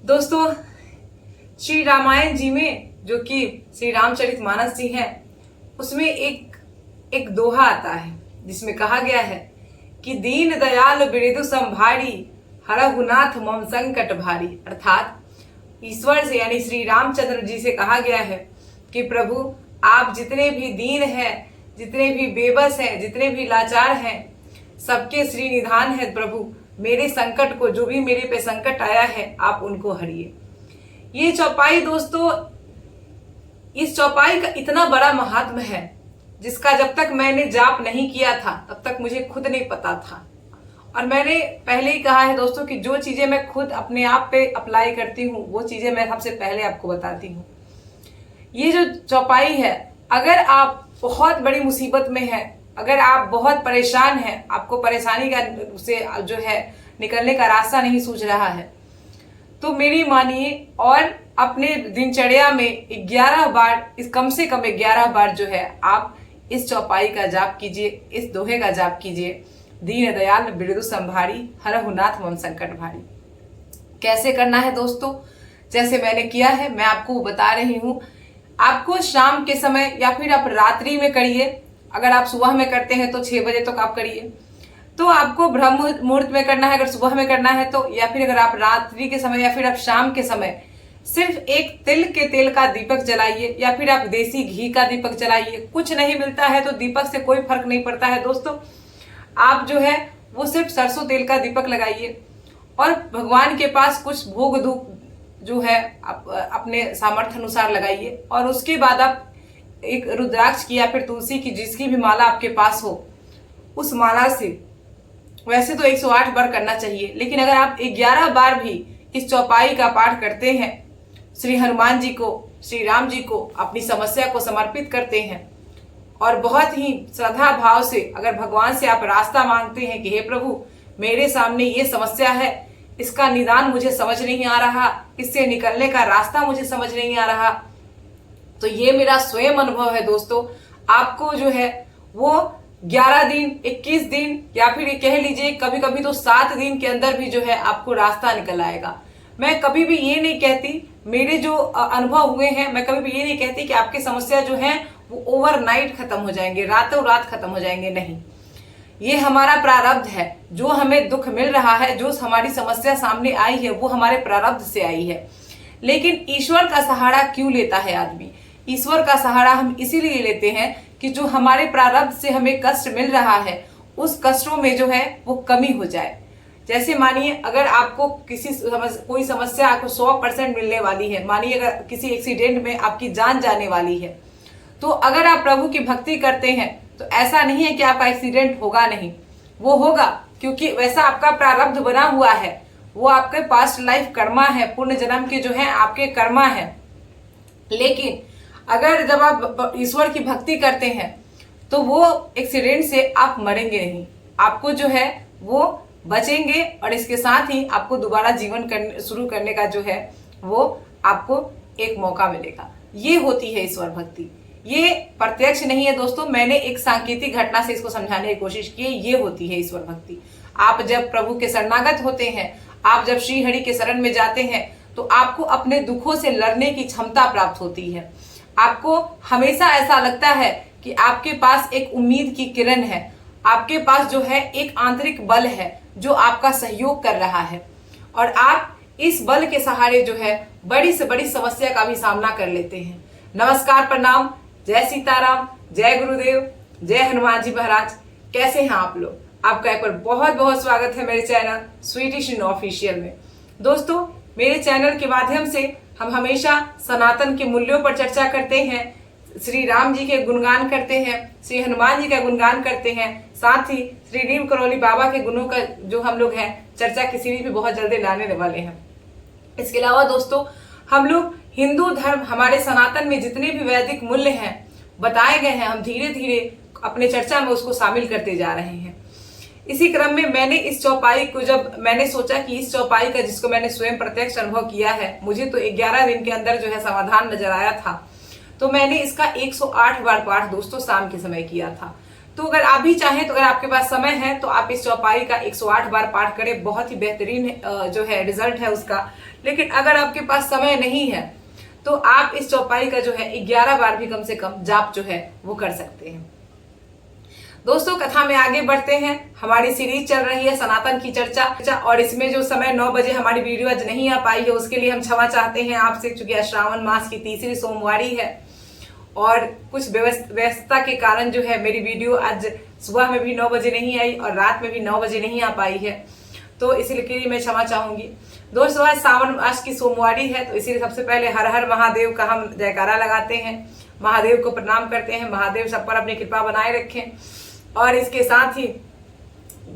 दोस्तों, श्री रामायण जी में जो कि श्री रामचरितमानस जी हैं, उसमें एक दोहा आता है जिसमें कहा गया है कि दीन दयाल बिरदु संभारी हरहुनाथ मम संकट भारी। अर्थात ईश्वर से यानी श्री रामचंद्र जी से कहा गया है कि प्रभु आप जितने भी दीन हैं, जितने भी बेबस हैं, जितने भी लाचार हैं, सबके श्री निधान है प्रभु। मेरे संकट को, जो भी मेरे पे संकट आया है, आप उनको हरिए। ये चौपाई दोस्तों, इस चौपाई का इतना बड़ा महात्म है जिसका जब तक मैंने जाप नहीं किया था तब तक मुझे खुद नहीं पता था। और मैंने पहले ही कहा है दोस्तों कि जो चीजें मैं खुद अपने आप पे अप्लाई करती हूँ वो चीजें मैं सबसे पहले आपको बताती हूँ। ये जो चौपाई है, अगर आप बहुत बड़ी मुसीबत में हैं, अगर आप बहुत परेशान हैं, आपको परेशानी का से जो है निकलने का रास्ता नहीं सूझ रहा है, तो मेरी मानिए और अपने दिनचर्या में 11 बार, इस कम से कम 11 बार जो है आप इस चौपाई का जाप कीजिए, इस दोहे का जाप कीजिए। दीन दयाल बिरदु संभारी हरहुनाथ मम संकट भारी। कैसे करना है दोस्तों? जैसे मैंने किया है मैं आपको बता रही हूँ। आपको शाम के समय या फिर आप रात्रि में करिए। अगर आप सुबह में करते हैं तो 6 बजे तक आप करिए। तो आपको ब्रह्म मुहूर्त में करना है, अगर सुबह में करना है तो, या फिर अगर आप रात्रि के समय या फिर आप शाम के समय सिर्फ एक तिल के तेल का दीपक जलाइए या फिर आप देसी घी का दीपक जलाइए। कुछ नहीं मिलता है तो दीपक से कोई फर्क नहीं पड़ता है दोस्तों। आप जो है वो सिर्फ सरसों तेल का दीपक लगाइए और भगवान के पास कुछ भोग धूप जो है आप अपने सामर्थ्य अनुसार लगाइए। और उसके बाद आप एक रुद्राक्ष की या फिर तुलसी की, जिसकी भी माला आपके पास हो, उस माला से, वैसे तो 108 बार करना चाहिए, लेकिन अगर आप 11 बार भी इस चौपाई का पाठ करते हैं, श्री हनुमान जी को, श्री राम जी को अपनी समस्या को समर्पित करते हैं और बहुत ही श्रद्धा भाव से अगर भगवान से आप रास्ता मांगते हैं कि हे प्रभु मेरे सामने ये समस्या है, इसका निदान मुझे समझ नहीं आ रहा, इससे निकलने का रास्ता मुझे समझ नहीं आ रहा, तो ये मेरा स्वयं अनुभव है दोस्तों। आपको जो है वो 11 दिन, 21 दिन या फिर कह लीजिए कभी कभी तो 7 दिन के अंदर भी जो है आपको रास्ता निकल आएगा। मैं कभी भी ये नहीं कहती, मेरे जो अनुभव हुए हैं, मैं कभी भी ये नहीं कहती कि आपकी समस्या जो है वो ओवरनाइट खत्म हो जाएंगे, रातों रात खत्म हो जाएंगे। नहीं, ये हमारा प्रारब्ध है। जो हमें दुख मिल रहा है, जो हमारी समस्या सामने आई है, वो हमारे प्रारब्ध से आई है। लेकिन ईश्वर का सहारा क्यों लेता है आदमी? ईश्वर का सहारा हम इसीलिए लेते हैं कि जो हमारे प्रारब्ध से हमें कष्ट मिल रहा है, उस कष्टों में जो है वो कमी हो जाए। जैसे मानिए अगर आपको कोई समस्या आपको 100% मिलने वाली है, मानिए अगर किसी एक्सीडेंट में आपकी जान जाने वाली है, तो अगर आप प्रभु की भक्ति करते हैं तो ऐसा नहीं है कि आपका एक्सीडेंट होगा नहीं, वो होगा, क्योंकि वैसा आपका प्रारब्ध बना हुआ है। वो आपके पास्ट लाइफ कर्मा है, पूर्ण जन्म के जो है आपके कर्मा है। लेकिन अगर जब आप ईश्वर की भक्ति करते हैं तो वो एक्सीडेंट से आप मरेंगे नहीं, आपको जो है वो बचेंगे और इसके साथ ही आपको दोबारा जीवन शुरू करने का जो है वो आपको एक मौका मिलेगा। ये होती है ईश्वर भक्ति। ये प्रत्यक्ष नहीं है दोस्तों, मैंने एक सांकेतिक घटना से इसको समझाने की कोशिश की है। ये होती है ईश्वर भक्ति। आप जब प्रभु के शरणागत होते हैं, आप जब श्री हरि के शरण में जाते हैं, तो आपको अपने दुखों से लड़ने की क्षमता प्राप्त होती है। आपको हमेशा ऐसा लगता है कि आपके पास एक उम्मीद की किरण है, आपके पास जो है एक आंतरिक बल है जो आपका सहयोग कर रहा है, और आप इस बल के सहारे जो है बड़ी से बड़ी समस्या का भी सामना कर लेते हैं। नमस्कार, प्रणाम, जय सीताराम, जय गुरुदेव, जय हनुमान जी महाराज। कैसे हैं आप लोग? आपका एक बार बहुत बहुत स्वागत है मेरे चैनल स्वीटी शिन ऑफिशियल में। दोस्तों, मेरे चैनल के माध्यम से हम हमेशा सनातन के मूल्यों पर चर्चा करते हैं, श्री राम जी के गुणगान करते हैं, श्री हनुमान जी का गुणगान करते हैं, साथ ही श्री नीम करौली बाबा के गुणों का जो हम लोग हैं चर्चा की सीरीज भी बहुत जल्दी लाने वाले हैं। इसके अलावा दोस्तों, हम लोग हिंदू धर्म, हमारे सनातन में जितने भी वैदिक मूल्य हैं बताए गए हैं, हम धीरे धीरे अपने चर्चा में उसको शामिल करते जा रहे हैं। इसी क्रम में मैंने इस चौपाई को, जब मैंने सोचा कि इस चौपाई का, जिसको मैंने स्वयं प्रत्यक्ष अनुभव किया है, मुझे तो 11 दिन के अंदर जो है समाधान नजर आया था, तो मैंने इसका 108 बार पाठ दोस्तों शाम के समय किया था। तो अगर आप भी चाहें तो अगर आपके पास समय है तो आप इस चौपाई का 108 बार पाठ करें, बहुत ही बेहतरीन जो है रिजल्ट है उसका। लेकिन अगर आपके पास समय नहीं है तो आप इस चौपाई का जो है 11 बार भी कम से कम जाप जो है वो कर सकते हैं। दोस्तों कथा में आगे बढ़ते हैं। हमारी सीरीज चल रही है सनातन की चर्चा, और इसमें जो समय 9 बजे हमारी वीडियो आज नहीं आ पाई है उसके लिए हम क्षमा चाहते हैं आपसे, क्योंकि आज श्रावण मास की तीसरी सोमवारी है और कुछ व्यस्तता के कारण जो है मेरी वीडियो आज सुबह में भी 9 बजे नहीं आई और रात में भी 9 बजे नहीं आ पाई है, तो इसीलिए मैं क्षमा चाहूंगी। दोस्तों आज सावन मास की सोमवारी है, तो इसीलिए सबसे पहले हर हर महादेव का हम जयकारा लगाते हैं, महादेव को प्रणाम करते हैं। महादेव सब पर अपनी कृपा बनाए रखें। और इसके साथ ही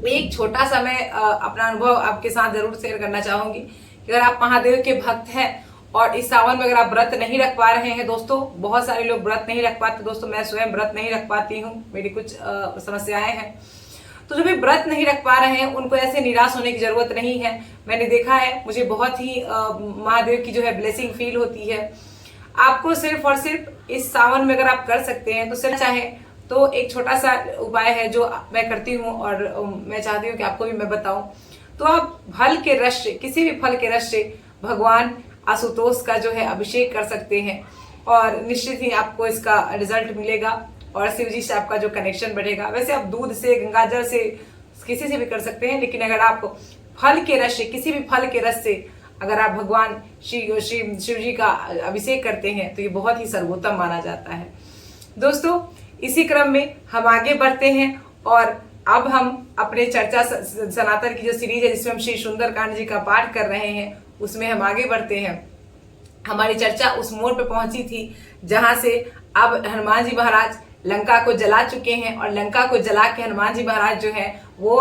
एक छोटा सा मैं अपना अनुभव आपके साथ जरूर शेयर करना चाहूंगी कि अगर आप महादेव के भक्त हैं और इस सावन में अगर आप व्रत नहीं रख पा रहे हैं, दोस्तों बहुत सारे लोग व्रत नहीं रख पाते, दोस्तों मैं स्वयं व्रत नहीं रख पाती हूँ, मेरी कुछ समस्याएं हैं। तो जो भी व्रत नहीं रख पा रहे हैं उनको ऐसे निराश होने की जरूरत नहीं है। मैंने देखा है, मुझे बहुत ही महादेव की जो है ब्लेसिंग फील होती है। आपको सिर्फ और सिर्फ इस सावन में अगर आप कर सकते हैं तो सिर्फ चाहे तो एक छोटा सा उपाय है जो मैं करती हूँ और मैं चाहती हूँ कि आपको भी मैं बताऊं। तो आप फल के रस से, किसी भी फल के रस से भगवान आशुतोष का जो है अभिषेक कर सकते हैं और निश्चित ही आपको इसका रिजल्ट मिलेगा और शिव जी से आपका जो कनेक्शन बढ़ेगा। वैसे आप दूध से, गंगाजल से, किसी से भी कर सकते हैं, लेकिन अगर आप फल के रस से, किसी भी फल के रस से अगर आप भगवान शिव जी का अभिषेक करते हैं तो ये बहुत ही सर्वोत्तम माना जाता है। दोस्तों इसी क्रम में हम आगे बढ़ते हैं और अब हम अपने चर्चा सनातन की जो सीरीज है जिसमें हम श्री सुंदरकांड जी का पाठ कर रहे हैं उसमें हम आगे बढ़ते हैं। हमारी चर्चा उस मोड़ पे पहुंची थी जहां से अब हनुमान जी महाराज लंका को जला चुके हैं और लंका को जला के हनुमान जी महाराज जो है वो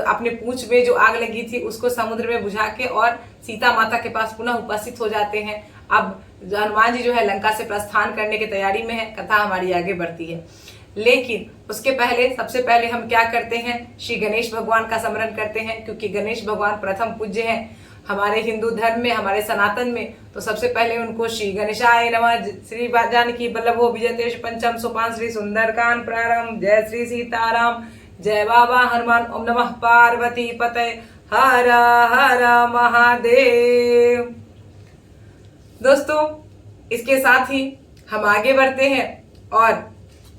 अपने पूंछ में जो आग लगी थी उसको समुद्र में बुझा के और सीता माता के पास पुनः उपस्थित हो जाते हैं। अब हनुमान जी जो है लंका से प्रस्थान करने की तैयारी में है। कथा हमारी आगे बढ़ती है, लेकिन उसके पहले सबसे पहले हम क्या करते हैं, श्री गणेश भगवान का स्मरण करते हैं, क्योंकि गणेश भगवान प्रथम पूज्य हैं हमारे हिंदू धर्म में, हमारे सनातन में। तो सबसे पहले उनको श्री गणेशाय नमः, श्री जानकी वल्लभो विजयतेश पंचम सोपान श्री सुंदरकांड प्रारंभ, जय श्री सीताराम, जय बाबा हनुमान, ओम नमः पार्वती पते, हर हर महादेव। दोस्तों इसके साथ ही हम आगे बढ़ते हैं और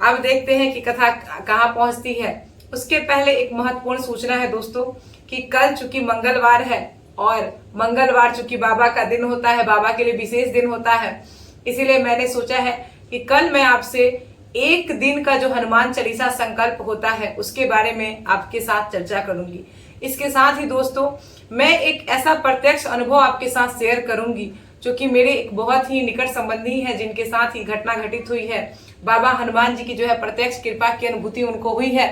अब देखते हैं कि कथा कहाँ पहुंचती है। उसके पहले एक महत्वपूर्ण सूचना है दोस्तों कि कल चूंकि मंगलवार है और मंगलवार चूंकि बाबा का दिन होता है, बाबा के लिए विशेष दिन होता है, इसीलिए मैंने सोचा है कि कल मैं आपसे एक दिन का जो हनुमान चालीसा संकल्प होता है उसके बारे में आपके साथ चर्चा करूंगी। इसके साथ ही दोस्तों मैं एक ऐसा प्रत्यक्ष अनुभव आपके साथ शेयर करूंगी जो कि मेरे एक बहुत ही निकट संबंधी है, जिनके साथ ही घटना घटित हुई है। बाबा हनुमान जी की जो है प्रत्यक्ष कृपा की अनुभूति उनको हुई है।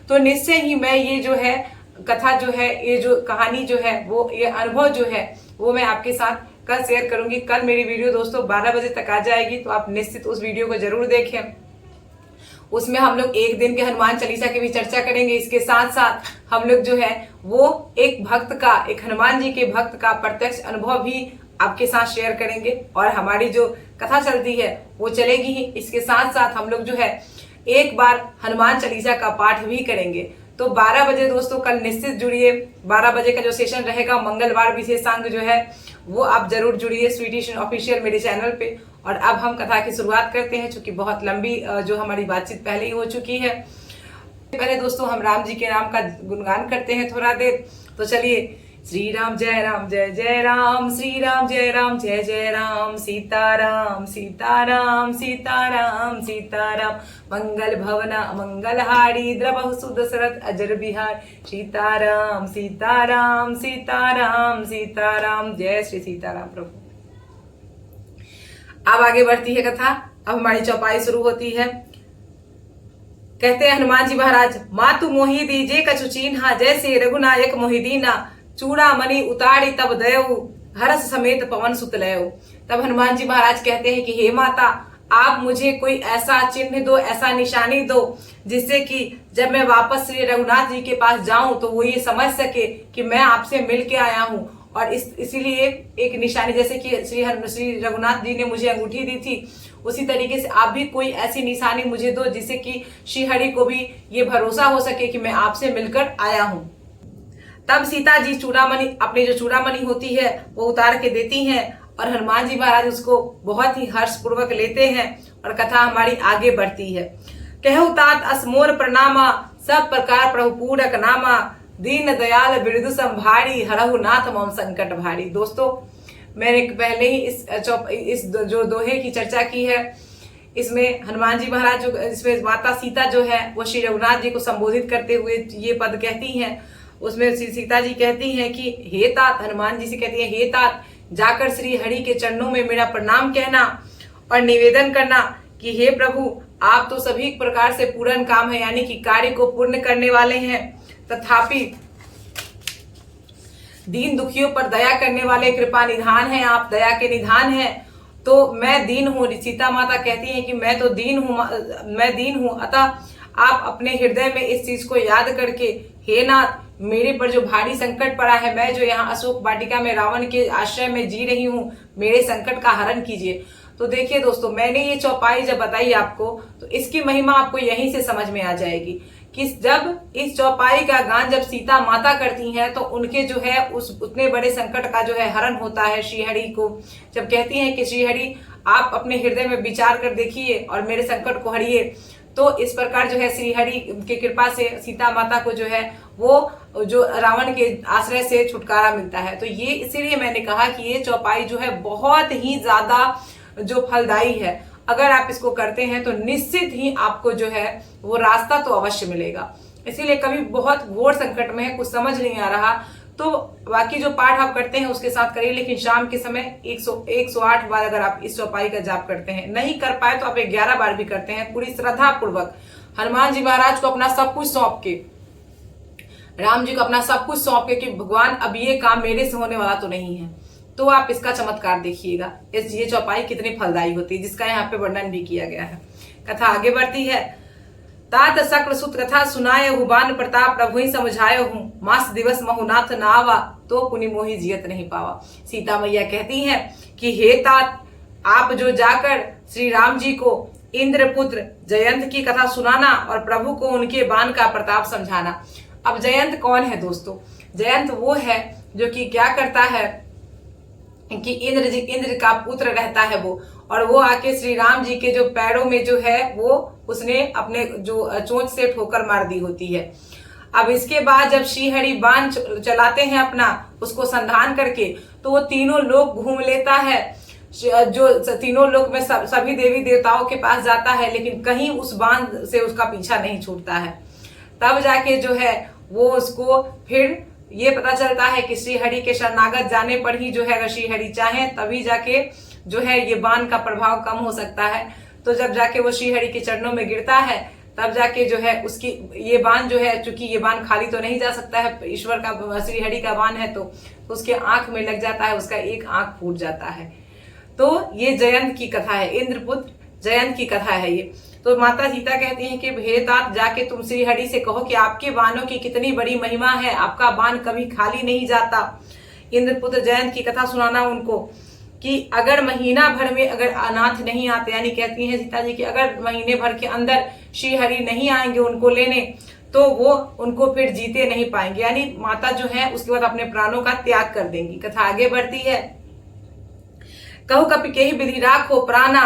तो निश्चय ही मैं ये जो है कथा जो है, ये जो कहानी जो है, वो ये अनुभव जो है वो मैं आपके साथ कल शेयर करूंगी। कल मेरी वीडियो दोस्तों 12 बजे तक आ जाएगी, तो आप निश्चित उस वीडियो को जरूर देखें। उसमें हम लोग एक दिन के हनुमान चालीसा की भी चर्चा करेंगे। इसके साथ साथ हम लोग जो है वो एक भक्त का, एक हनुमान जी के भक्त का प्रत्यक्ष अनुभव भी आपके साथ शेयर करेंगे और हमारी जो कथा चलती है वो चलेगी ही। इसके साथ साथ हम लोग जो है एक बार हनुमान चालीसा का पाठ भी करेंगे। तो 12 बजे दोस्तों कल निश्चित जुड़िए। 12 बजे का जो सेशन रहेगा मंगलवार विशेषांग जो है वो आप जरूर जुड़िए स्वीटी ऑफिशियल मेरे चैनल पे। और अब हम कथा की शुरुआत करते हैं, चूंकि बहुत लंबी जो हमारी बातचीत पहले ही हो चुकी है। पहले दोस्तों हम राम जी के नाम का गुणगान करते हैं थोड़ा देर। तो चलिए, श्री राम जय जय राम, श्री राम जय जय राम, सीताराम सीताराम सीताराम सीताराम, मंगल भवना मंगलहारी द्रवहु सुदशरथ अजर बिहार, सीताराम सीताराम सीताराम सीताराम, जय श्री सीताराम प्रभु। अब आगे बढ़ती है कथा। अब हमारी चौपाई शुरू होती है। कहते हैं हनुमान जी महाराज, मातु मोहि दीजे कछु चीन्हा, जैसे रघुनायक मोहि दीना, चूड़ा मणि उतारी तब दयऊ, हर्ष समेत पवन सुत लयऊ। तब हनुमान जी महाराज कहते हैं कि हे माता, आप मुझे कोई ऐसा चिन्ह दो, ऐसा निशानी दो जिससे कि जब मैं वापस श्री रघुनाथ जी के पास जाऊं तो वो ये समझ सके कि मैं आपसे मिल के आया हूं और इसीलिए एक निशानी, जैसे कि श्री रघुनाथ जी ने मुझे अंगूठी दी थी, उसी तरीके से आप भी कोई ऐसी निशानी मुझे दो जिससे कि श्री हरि को भी ये भरोसा हो सके कि मैं आपसे मिलकर आया हूं। तब सीता जी चूड़ामणि, अपनी जो चूड़ामणि होती है वो उतार के देती हैं और हनुमान जी महाराज उसको बहुत ही हर्ष पूर्वक लेते हैं और कथा हमारी आगे बढ़ती है। कहु तात असमोर प्रणामा, सब प्रकार प्रभु पूरक नामा, दीन दयाल बिरदु संभारी, हरहु नाथ मम संकट भारी। दोस्तों, मैंने पहले ही इस जो दोहे की चर्चा की है, इसमें हनुमान जी महाराज जो, इसमें माता सीता जो है वो श्री रघुनाथ जी को संबोधित करते हुए ये पद कहती हैं। उसमें सीता जी कहती हैं कि हे तात, हनुमान जी से कहती है, हे तात, जाकर श्री हरि के चरणों में मेरा प्रणाम कहना और निवेदन करना कि हे प्रभु, आप तो सभी प्रकार से पूर्ण काम है, यानी कि कार्य को पूर्ण करने वाले हैं, तथापि दीन दुखियों पर दया करने वाले कृपा निधान हैं, आप दया के निधान हैं। तो मैं दीन हूँ। सीता माता कहती हैं कि मैं तो दीन हूँ, अतः आप अपने हृदय में इस चीज को याद करके, हे नाथ, मेरे पर जो भारी संकट पड़ा है, मैं जो यहाँ अशोक वाटिका में रावण के आश्रय में जी रही हूँ, मेरे संकट का हरण कीजिए। तो देखिए दोस्तों, मैंने ये चौपाई जब बताई आपको, तो इसकी महिमा आपको यहीं से समझ में आ जाएगी कि जब इस चौपाई का गान जब सीता माता करती हैं तो उनके जो है उतने बड़े संकट का जो है हरण होता है। श्रीहरि को जब कहती हैं कि श्रीहरि, आप अपने हृदय में विचार कर देखिए और मेरे संकट को हरिए, तो इस प्रकार जो है श्रीहरि की कृपा से सीता माता को जो है वो जो रावण के आश्रय से छुटकारा मिलता है। तो ये इसीलिए मैंने कहा कि ये चौपाई जो है बहुत ही ज्यादा जो फलदायी है। अगर आप इसको करते हैं तो निश्चित ही आपको जो है वो रास्ता तो अवश्य मिलेगा। इसीलिए कभी बहुत घोर संकट में है, कुछ समझ नहीं आ रहा, तो बाकी जो पाठ आप करते हैं उसके साथ करिए, लेकिन शाम के समय 108 बार अगर आप इस चौपाई का जाप करते हैं, नहीं कर पाए तो आप 11 बार भी करते हैं, पूरी श्रद्धा पूर्वक हनुमान जी महाराज को अपना सब कुछ सौंप के, राम जी को अपना सब कुछ सौंप के कि भगवान अब ये काम मेरे से होने वाला तो नहीं है, तो आप इसका चमत्कार देखिएगा। ये चौपाई कितनी फलदायी होती है, जिसका यहाँ पे वर्णन भी किया गया है। कथा आगे बढ़ती है। तात शक्र सुत कथा सुनाए हूँ, बान प्रताप प्रभु ही समझाए हूँ, मास दिवस महुनाथ नावा, तो पुनि मोहि जियत नहीं पावा। सीता मैया कहती हैं कि हे तात, आप जो जाकर श्री राम जी को इंद्रपुत्र जयंत की कथा सुनाना और प्रभु को उनके बाण का प्रताप समझाना। अब जयंत कौन है दोस्तों? जयंत वो है जो कि क्या करता है कि इंद्र का पुत्र रहता है वो, और वो आके श्री राम जी के जो पैरों में जो है वो उसने अपने जो चोंच से ठोकर मार दी होती है। अब इसके बाद जब श्रीहरि बाण चलाते हैं अपना उसको संधान करके, तो वो तीनों लोक घूम लेता है, जो तीनों लोक में सभी देवी देवताओं के पास जाता है, लेकिन कहीं उस बाण से उसका पीछा नहीं छूटता है। तब जाके जो है वो उसको फिर ये पता चलता है कि श्रीहरि के शरणागत जाने पर ही जो है अगर श्रीहरि चाहे तभी जाके जो है ये बाण का प्रभाव कम हो सकता है। तो जब जाके वो श्रीहरि के चरणों में गिरता है तब जाके जो है उसकी ये बाण जो है, चूंकि ये बाण खाली तो नहीं जा सकता है, ईश्वर का श्रीहरि का बाण है, तो उसके आंख में लग जाता है, उसका एक आंख फूट जाता है। तो ये जयंत की कथा है, इंद्रपुत्र जयंत की कथा है ये। तो माता सीता कहती हैं कि हे तात, जाके तुम श्रीहरि से कहो कि आपके बाणों की कितनी बड़ी महिमा है, आपका बाण कभी खाली नहीं जाता। इंद्रपुत्र जयंत की कथा सुनाना उनको कि अगर महीना भर में अगर अनाथ नहीं आते, यानी कहती हैं सीता जी कि अगर महीने भर के अंदर श्रीहरि नहीं आएंगे उनको लेने, तो वो उनको फिर जीते नहीं पाएंगे, यानी माता जो है उसके बाद अपने प्राणों का त्याग कर देंगी। कथा आगे बढ़ती है। कहु कपि केहि विधि राखो प्राणा,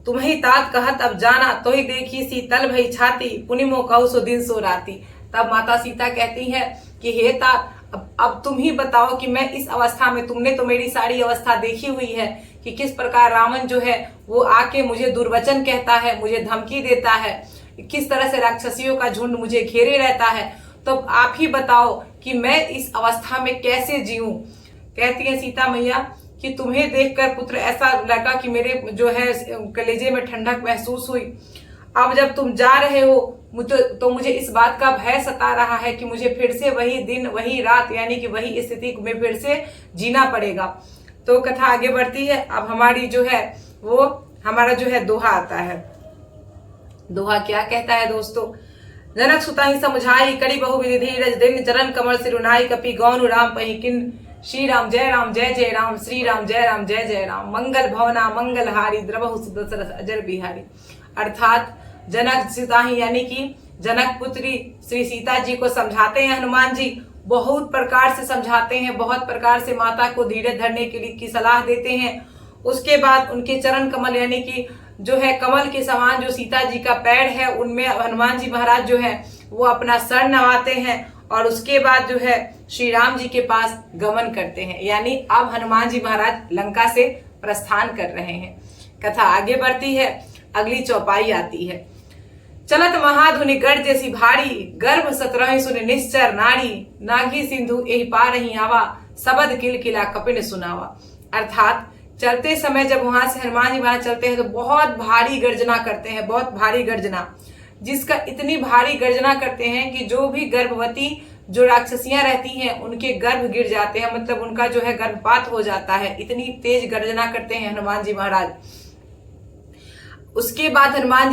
तुम्हें तात कहत अब जाना, तो ही देखी सी तल भई छाती, पुनि मोह कहु सो दिन सो राती। तब माता सीता कहती है कि हे तात, अब तुम ही बताओ कि मैं इस अवस्था में, तुमने तो मेरी सारी अवस्था देखी हुई है कि किस प्रकार रावण जो है वो आके मुझे दुर्वचन कहता है, मुझे धमकी देता है, किस तरह से राक्षसियों का झुंड मुझे घेरे रहता है। तो आप ही बताओ कि मैं इस अवस्था में कैसे जीऊं। कहती है सीता मैया कि तुम्हें देखकर पुत्र ऐसा लगा कि मेरे जो है कलेजे में ठंडक महसूस हुई। अब जब तुम जा रहे हो तो मुझे इस बात का भय सता रहा है कि मुझे फिर से वही दिन वही रात, यानी कि वही स्थिति में फिर से जीना पड़ेगा। तो कथा आगे बढ़ती है। अब हमारी जो है वो हमारा जो है दोहा आता है। दोहा क्या कहता है दोस्तों? जनक सुता ही समझाई, करी बहु विधि धीरज दिन, चरण कमल सिरुनाई, कपि गौन राम पही श्री राम जय जय राम, श्री राम जय जय राम, मंगल भवना मंगलहारी, द्रवहु सुदशरथ अजर बिहारी। अर्थात जनक सीता ही यानी कि जनक पुत्री श्री सीता जी को समझाते हैं हनुमान जी, बहुत प्रकार से समझाते हैं, बहुत प्रकार से माता को धीरज धरने के लिए की सलाह देते हैं। उसके बाद उनके चरण कमल यानी कि जो है कमल के समान जो सीता जी का पैर है, उनमें हनुमान जी महाराज जो है वो अपना सर नवाते हैं और उसके बाद जो है श्री राम जी के पास गमन करते हैं, यानी अब हनुमान जी महाराज लंका से प्रस्थान कर रहे हैं। कथा आगे बढ़ती है, अगली चौपाई आती है। चलत महाधुनि गर्ज जैसी भारी, गर्भ सतरहि सुन निश्चर नारी, नागी सिंधु एहि पारहि आवा, सबद किलकिला कपिन सुनावा। अर्थात चलते समय जब वहां से हनुमान जी महाराज चलते हैं तो बहुत भारी गर्जना करते हैं, बहुत भारी गर्जना, जिसका इतनी भारी गर्जना करते हैं कि जो भी गर्भवती जो राक्षसियां रहती हैं उनके गर्भ गिर जाते हैं, मतलब उनका जो है गर्भपात हो जाता है। इतनी तेज गर्जना करते हैं हनुमान जी महाराज। उसके बाद हनुमान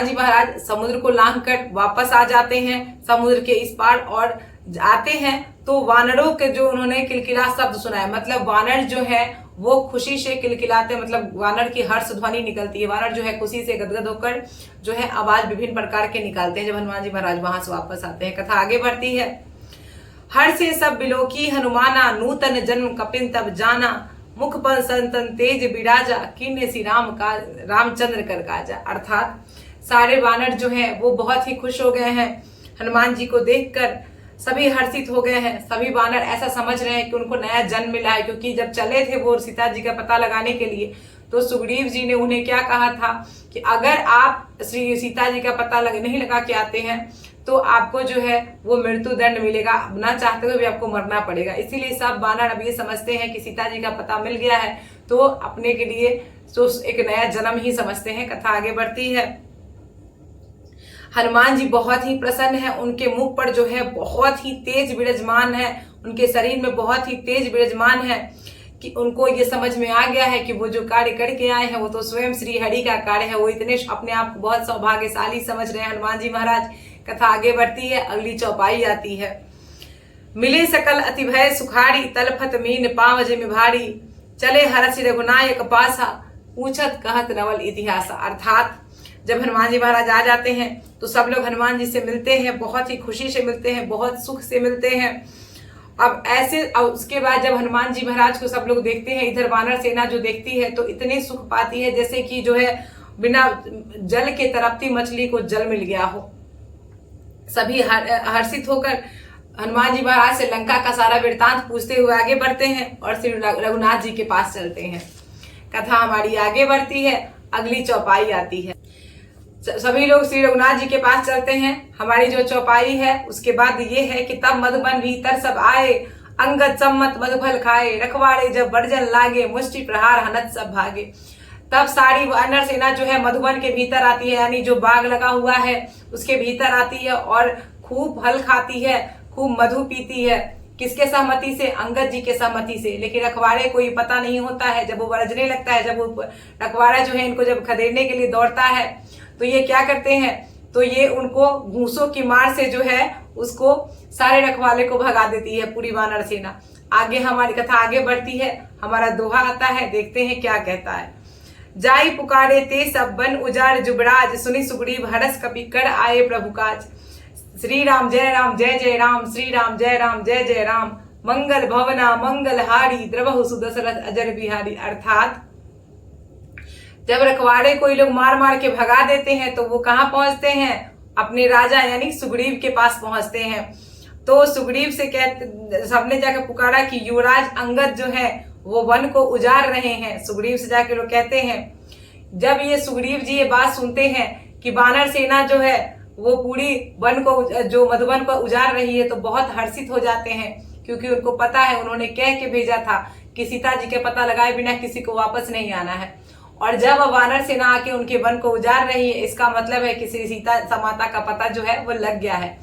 जी महाराज समुद्र को लांघ कर वापस आ जाते हैं समुद्र के इस पार, और आते हैं तो वानरों के जो उन्होंने किलकिला शब्द सुना है, मतलब वानर जो है वो खुशी से किलकिलाते, मतलब वानर की हर्ष ध्वनि निकलती है, वानर जो है खुशी से गदगद होकर जो है आवाज विभिन्न प्रकार के निकालते हैं जब हनुमान जी महाराज वहां से वापस आते हैं। कथा आगे बढ़ती है। हर से सब बिलोकी हनुमाना, नूतन जन्म कपिन तब जाना, मुख पर संतन तेज बिराजा, किन्ने सी रामचंद्र कर काजा। अर्थात सारे वानर जो हैं वो बहुत ही खुश हो गए हैं हनुमान जी को देखकर, सभी हर्षित हो गए हैं। सभी वानर ऐसा समझ रहे हैं कि उनको नया जन्म मिला है, क्योंकि जब चले थे वो सीता जी का पता लगाने के लिए तो सुग्रीव जी ने उन्हें क्या कहा था कि अगर आप श्री सीता जी का पता नहीं लगा के आते हैं तो आपको जो है वो मृत्यु दंड मिलेगा, ना चाहते हुए भी आपको मरना पड़ेगा। इसीलिए सब वानर अब ये समझते हैं कि सीता जी का पता मिल गया है तो अपने के लिए तो एक नया जन्म ही समझते हैं। कथा आगे बढ़ती है। हनुमान जी बहुत ही प्रसन्न है, उनके मुख पर जो है बहुत ही तेज विराजमान है, उनके शरीर में बहुत ही तेज विराजमान है कि उनको ये समझ में आ गया है कि वो जो कार्य करके आए हैं वो तो स्वयं श्री हरि का कार्य है। वो इतने अपने आप को बहुत सौभाग्यशाली समझ रहे हैं हनुमान जी महाराज। कथा आगे बढ़ती है, अगली चौपाई आती है। मिले सकल अति भय सुखारी, तलफत मीन पावज में भारी, चले हरसि रघुनायक पासा, पूछत कहत नवल इतिहासा। अर्थात जब हनुमान जी महाराज आ जाते हैं तो सब लोग हनुमान जी से मिलते हैं, बहुत ही खुशी से मिलते हैं, बहुत सुख से मिलते हैं। अब उसके बाद जब हनुमान जी महाराज को सब लोग देखते हैं, इधर वानर सेना जो देखती है तो इतने सुख पाती है जैसे कि जो है बिना जल के तरपती मछली को जल मिल गया हो। सभी हर्षित होकर हनुमान जी महाराज से लंका का सारा वृत्तांत पूछते हुए आगे बढ़ते हैं और श्री रघुनाथ जी के पास चलते हैं। कथा हमारी आगे बढ़ती है, अगली चौपाई आती है। सभी लोग श्री रघुनाथ जी के पास चलते हैं। हमारी जो चौपाई है उसके बाद ये है कि तब मधुबन भीतर सब आए, अंगद सम्मत मधुफल खाए, रखवाड़े जब बरजन लागे, मुष्टि प्रहार हनत सब भागे। तब सारी वानर सेना जो है मधुबन के भीतर आती है, यानी जो बाग लगा हुआ है उसके भीतर आती है और खूब फल खाती है, खूब मधु पीती है। किसके सहमति से? अंगद जी के सहमति से। लेकिन रखवाड़े को ये पता नहीं होता है। जब वो बरजने लगता है, जब वो रखवाड़ा जो है इनको जब खदेड़ने के लिए दौड़ता है तो ये क्या करते हैं, तो ये उनको घूंसों की मार से जो है उसको सारे रखवाले को भगा देती है पूरी वानर सेना। आगे हमारी कथा आगे बढ़ती है, हमारा दोहा आता है, देखते हैं क्या कहता है। जाई पुकारे ते सब बन उजाड़ जुबराज, सुनी सुग्रीव हरस कपि कर आए प्रभु काज। श्री राम जय राम, श्री राम जय जय राम, मंगल भवना मंगलहारी, द्रवहु सुदशरथ अजर बिहारी। अर्थात जब रखवाड़े को ये लोग मार मार के भगा देते हैं तो वो कहाँ पहुंचते हैं? अपने राजा यानी सुग्रीव के पास पहुंचते हैं। तो सुग्रीव से सबने जाकर पुकारा कि युवराज अंगद जो है वो वन को उजाड़ रहे हैं। सुग्रीव से जाके लोग कहते हैं। जब ये सुग्रीव जी ये बात सुनते हैं कि वानर सेना जो है वो पूरी वन को जो मधुबन को उजाड़ रही है तो बहुत हर्षित हो जाते हैं, क्योंकि उनको पता है, उन्होंने कह के भेजा था कि सीता जी के पता लगाए बिना किसी को वापस नहीं आना है। और जब वानर सेना आके उनके वन को उजाड़ रही है, इसका मतलब है कि श्री सीता माता का पता जो है वो लग गया है।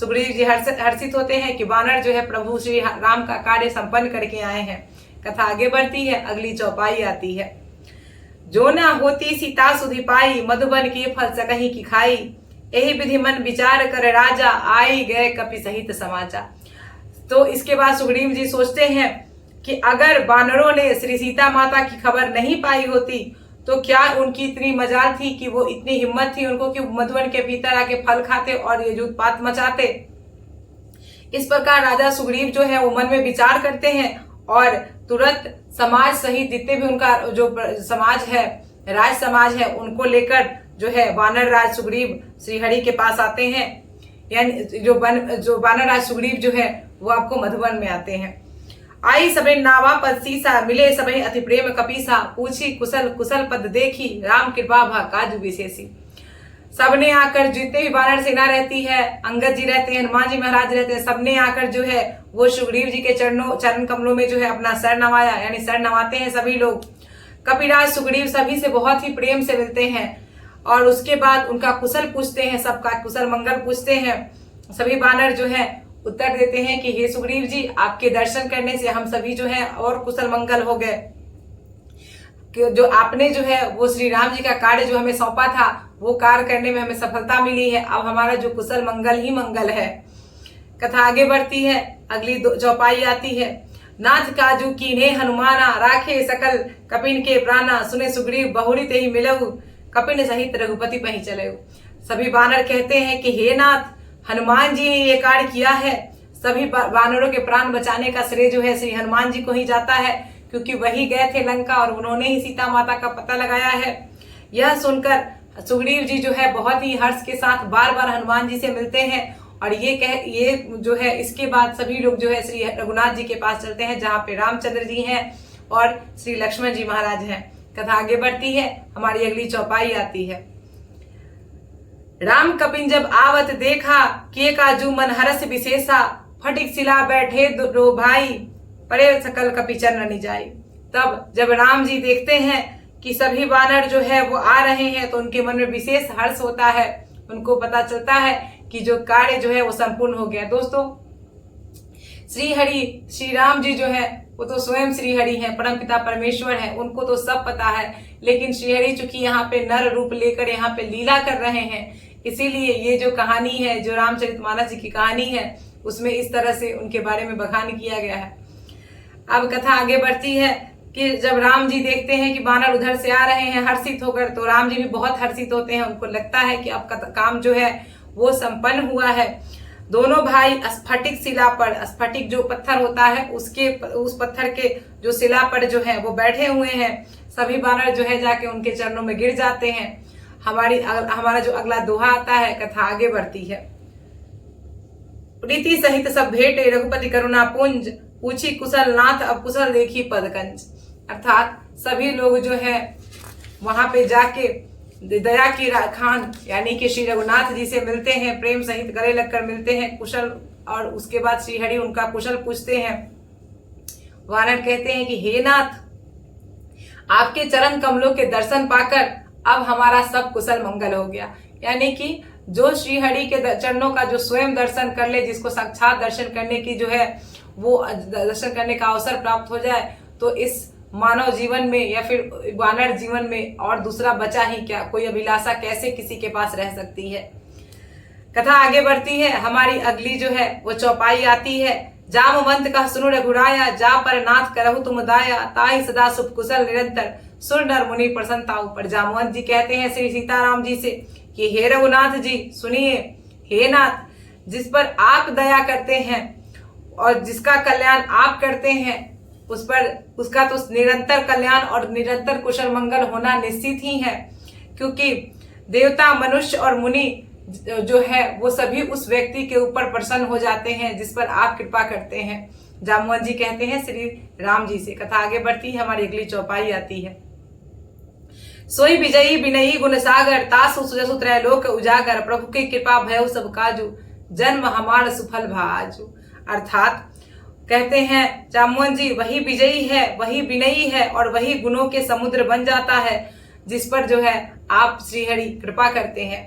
सुग्रीव जी हर्षित होते हैं कि वानर जो है प्रभु श्री राम का कार्य संपन्न करके आए हैं। कथा आगे बढ़ती है, अगली चौपाई आती है। जो ना होती सीता सुधि पाई, मधुबन की फल सकहीं की खाई, यही विधि मन विचार कर राजा, आई गए कपि सहित समाचा। तो इसके बाद सुग्रीव जी सोचते हैं कि अगर वानरों ने श्री सीता माता की खबर नहीं पाई होती तो क्या उनकी इतनी मजाल थी कि वो इतनी हिम्मत थी उनको कि मधुवन के भीतर आके फल खाते और ये उत्पात मचाते। इस प्रकार राजा सुग्रीव जो है वो मन में विचार करते हैं और तुरंत समाज सहित जितने भी उनका जो समाज है, राज समाज है, उनको लेकर जो है वानर राज सुग्रीव श्रीहरि के पास आते हैं। यानी जो वानर राज सुग्रीव जो है वो आपको मधुवन में आते हैं। आई सबे नावा पद सीसा, मिले सबे अति प्रेम कपीसा, पूछी कुशल कुशल पद देखी, राम कृपा भा काजू विशेषी। सबने आकर, जितने भी वानर सेना रहती है, अंगद जी रहते हैं, हनुमान जी महाराज रहते हैं, सबने आकर जो है वो सुग्रीव जी के चरण कमलों में जो है अपना सर नवाया, यानी सर नवाते हैं सभी लोग। कपिराज सुग्रीव सभी से बहुत ही प्रेम से मिलते हैं और उसके बाद उनका कुशल पूछते हैं, सबका कुशल मंगल पूछते हैं। सभी वानर जो है उत्तर देते हैं कि हे सुग्रीव जी, आपके दर्शन करने से हम सभी जो है और कुशल मंगल हो गए। जो आपने जो है वो श्री राम जी का कार्य जो हमें सौंपा था वो कार्य करने में हमें सफलता मिली है। अब हमारा जो कुशल मंगल ही मंगल है। कथा आगे बढ़ती है, अगली चौपाई आती है। नाथ काजू कीन्हे हनुमाना, राखे सकल कपिन के प्राणा, सुने सुग्रीव बहुरी ते ही मिलऊ, कपिन सहित रघुपति पही चले। सभी वानर कहते हैं कि हे नाथ, हनुमान जी ने ये कार्य किया है। सभी वानरों के प्राण बचाने का श्रेय जो है श्री हनुमान जी को ही जाता है, क्योंकि वही गए थे लंका और उन्होंने ही सीता माता का पता लगाया है। यह सुनकर सुग्रीव जी जो है बहुत ही हर्ष के साथ बार बार हनुमान जी से मिलते हैं और ये जो है इसके बाद सभी लोग जो है श्री रघुनाथ जी के पास चलते हैं, जहाँ पे रामचंद्र जी हैं और श्री लक्ष्मण जी महाराज हैं। कथा आगे बढ़ती है, हमारी अगली चौपाई आती है। राम कपिन जब आवत देखा, किए काजू मन हरस विशेषा, फटिक सिला बैठे दो भाई, परे सकल कपि चरण निजाई। तब जब राम जी देखते हैं कि सभी वानर जो है वो आ रहे हैं तो उनके मन में विशेष हर्ष होता है। उनको पता चलता है कि जो कार्य जो है वो संपूर्ण हो गया। दोस्तों, श्री राम जी जो है वो तो स्वयं श्रीहरि हैं, परमपिता परमेश्वर हैं, उनको तो सब पता है। लेकिन श्रीहरि चूंकि यहाँ पे नर रूप लेकर यहाँ पे लीला कर रहे हैं, इसीलिए ये जो कहानी है, जो रामचरितमानस जी की कहानी है, उसमें इस तरह से उनके बारे में बखान किया गया है। अब कथा आगे बढ़ती है कि जब राम जी देखते हैं कि वानर उधर से आ रहे हैं हर्षित होकर, तो राम जी भी बहुत हर्षित होते हैं। उनको लगता है कि अब काम जो है वो संपन्न हुआ है। दोनों भाई स्फटिक शिला पर, स्फटिक जो पत्थर होता है उस पत्थर के जो शिला पर जो है वो बैठे हुए हैं। सभी वानर जो है जाके उनके चरणों में गिर जाते हैं। हमारा जो अगला दोहा आता है, कथा आगे बढ़ती है। प्रीति सहित सब भेटे, रघुपति करुणा पुंज, पूछी कुशल नाथ अब कुशल देखी पदकंज। अर्थात सभी लोग जो है वहां पे जाके दया की खान यानी कि श्री रघुनाथ जी से मिलते हैं, प्रेम सहित गले लगकर मिलते हैं कुशल, और उसके बाद श्रीहरि उनका कुशल पूछते हैं। वानर कहते हैं कि हे नाथ, आपके चरण कमलों के दर्शन पाकर अब हमारा सब कुशल मंगल हो गया। यानी कि जो श्रीहरि के चरणों का जो स्वयं दर्शन कर ले, जिसको साक्षात दर्शन करने की जो है वो दर्शन करने का अवसर प्राप्त हो जाए, तो इस मानव जीवन में या फिर वानर जीवन में और दूसरा बचा ही क्या, कोई अभिलाषा कैसे किसी के पास रह सकती है। कथा आगे बढ़ती है, हमारी अगली जो है वो चौपाई आती है। जामवंत का सुनु रघुराया, जा पर नाथ करहु तुम दाया, ताहि सदा शुभ कुशल निरंतर, सुर नर मुनि प्रसन्नता ऊपर। जामवंत जी कहते हैं श्री सीताराम जी से कि हे रघुनाथ जी सुनिए, हे नाथ, जिस पर आप दया करते हैं और जिसका कल्याण आप करते हैं, उस पर उसका तो निरंतर कल्याण और निरंतर कुशल मंगल होना निश्चित ही है। क्योंकि देवता, मनुष्य और मुनि जो है वो सभी उस व्यक्ति के ऊपर प्रसन्न हो जाते हैं जिस पर आप कृपा करते हैं। जामवंत जी कहते हैं श्री राम जी से। कथा आगे बढ़ती है, हमारी अगली चौपाई आती है। सोई विजयी विनयी गुण सागर, तासु सुजसु त्रैलोक उजागर, प्रभु की कृपा भयउ सब काजू, जन्म हमार सुफल भाजू। अर्थात कहते हैं जामवंत जी, वही विजयी है, वही विनयी है और वही गुणों के समुद्र बन जाता है जिस पर जो है आप श्रीहरि कृपा करते हैं।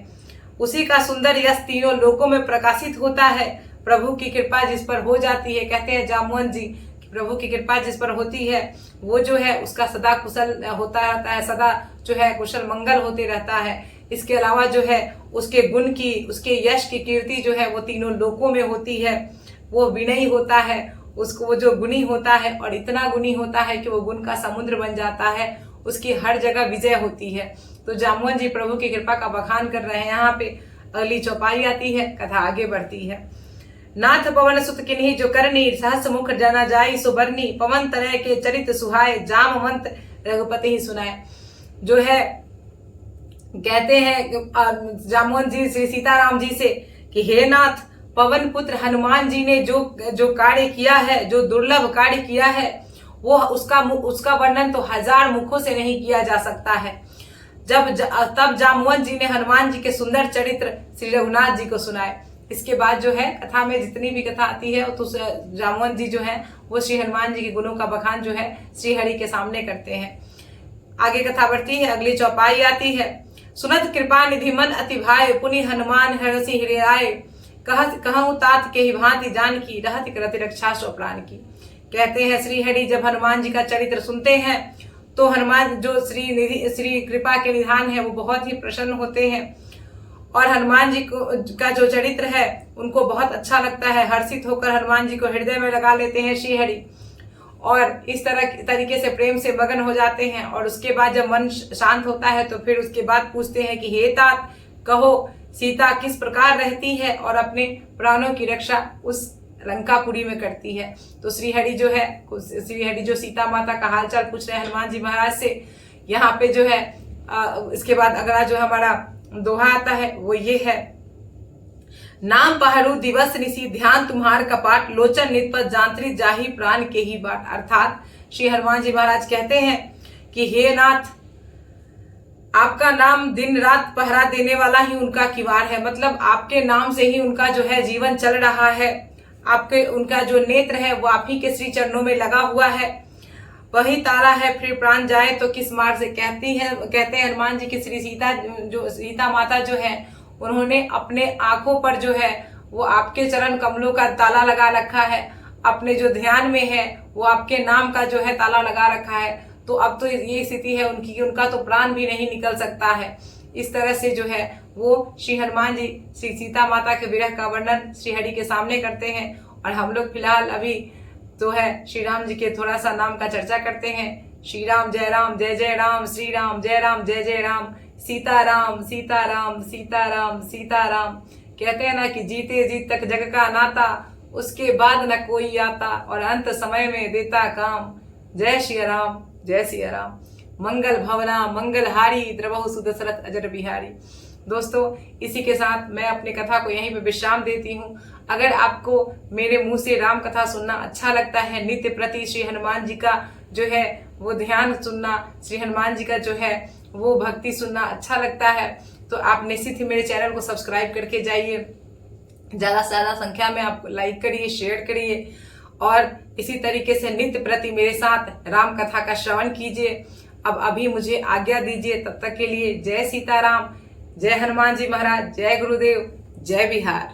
उसी का सुंदर यश तीनों लोकों में प्रकाशित होता है। प्रभु की कृपा जिस पर हो जाती है, कहते हैं जामवंत जी, प्रभु की कृपा जिस पर होती है वो जो है उसका सदा कुशल होता रहता है, सदा जो है कुशल मंगल होते रहता है। इसके अलावा जो है उसके गुण की, उसके यश की कीर्ति जो है वो तीनों लोकों में होती है। वो विनयी होता है उसको वो जो गुणी होता है और इतना गुणी होता है कि वो गुण का समुद्र बन जाता है, उसकी हर जगह विजय होती है। तो जामवन जी प्रभु की कृपा का बखान कर रहे हैं। यहाँ पे अगली चौपाई आती है, कथा आगे बढ़ती है। नाथ पवन सुत किन्हीं जो करनी, सहस मुख जाना जाई सुबरनी, पवन तरह के चरित सुहाए, जामवंत रघुपति ही सुनाए। जो है कहते हैं जामवन जी श्री सीताराम जी से कि हे नाथ, पवन पुत्र हनुमान जी ने जो कार्य किया है, जो दुर्लभ कार्य किया है, वो उसका वर्णन तो 1000 मुखों से नहीं किया जा सकता है। तब जामवन जी ने हनुमान जी के सुंदर चरित्र श्री रघुनाथ जी को सुनाए। इसके बाद जो है कथा में जितनी भी कथा आती है तो जामवन जी जो है वो श्री हनुमान जी के गुणों का बखान जो है श्री हरि के सामने करते हैं। आगे कथा बढ़ती है, अगली चौपाई आती है। सुनत कृपा निधि मन अति भाई, पुनि हनुमान हरसि हृदय, कहूँ तात के ही भांति जान की, रहति करति रक्षा सो प्राण की। कहते हैं श्री हरि जब हनुमान जी का चरित्र सुनते हैं तो हनुमान जो श्री कृपा के निधान है वो बहुत ही प्रसन्न होते हैं और हनुमान जी का जो चरित्र है उनको बहुत अच्छा लगता है। हर्षित होकर हनुमान जी को हृदय में लगा लेते हैं श्री हरि और इस तरीके से प्रेम से मगन हो जाते हैं। और उसके बाद जब मन शांत होता है तो फिर उसके बाद पूछते हैं कि हे तात, कहो सीता किस प्रकार रहती है और अपने प्राणों की रक्षा उस लंकापुरी में करती है। तो श्री हरि जो सीता माता का हालचाल पूछ रहे हैं हनुमान जी महाराज से। यहाँ पे जो है इसके बाद अगला जो हमारा दोहा आता है वो ये है। नाम पहरू दिवस निसी, ध्यान तुम्हार कपाट, लोचन नित जांत्री जाही प्राण के ही बाट। अर्थात श्री हनुमान जी महाराज कहते हैं कि हे नाथ, आपका नाम दिन रात पहरा देने वाला ही उनका किवाड़ है। मतलब आपके नाम से ही उनका जो है जीवन चल रहा है। उनका जो नेत्र है वो आप ही के श्री चरणों में लगा हुआ है। वही तारा है फिर प्राण जाए तो किस मार से। कहते हैं हनुमान जी की श्री सीता माता जो है उन्होंने अपने आंखों पर जो है वो आपके चरण कमलों का ताला लगा रखा है। अपने जो ध्यान में है वो आपके नाम का जो है ताला लगा रखा है। तो अब तो ये स्थिति है उनकी कि उनका तो प्राण भी नहीं निकल सकता है। इस तरह से जो है वो श्री हनुमान जी श्री सीता माता के विरह का वर्णन श्री हरि के सामने करते हैं। और हम लोग फिलहाल अभी जो है श्री राम जी के थोड़ा सा नाम का चर्चा करते हैं। श्री राम जय राम, श्री राम जय जय राम, सीता राम सीता राम सीता राम सीता राम। कहते हैं ना कि जीते जी तक जग का नाता, उसके बाद न कोई आता और अंत समय में देता काम। जय श्री राम, जय श्री राम। मंगल भवना मंगलहारी, द्रवहु सुदशरथ अजर बिहारी। दोस्तों इसी के साथ मैं अपनी कथा को यहीं पे विश्राम देती हूँ। अगर आपको मेरे मुंह से राम कथा सुनना अच्छा लगता है, नित्य प्रति श्री हनुमान जी का जो है वो ध्यान सुनना, श्री हनुमान जी का जो है वो भक्ति सुनना अच्छा लगता है, तो आप निश्चित ही मेरे चैनल को सब्सक्राइब करके जाइए। ज़्यादा से ज़्यादा संख्या में आप लाइक करिए, शेयर करिए और इसी तरीके से नित्य प्रति मेरे साथ राम कथा का श्रवण कीजिए। अब अभी मुझे आज्ञा दीजिए, तब तक के लिए जय सीताराम, जय हनुमान जी महाराज, जय गुरुदेव, जय बिहार।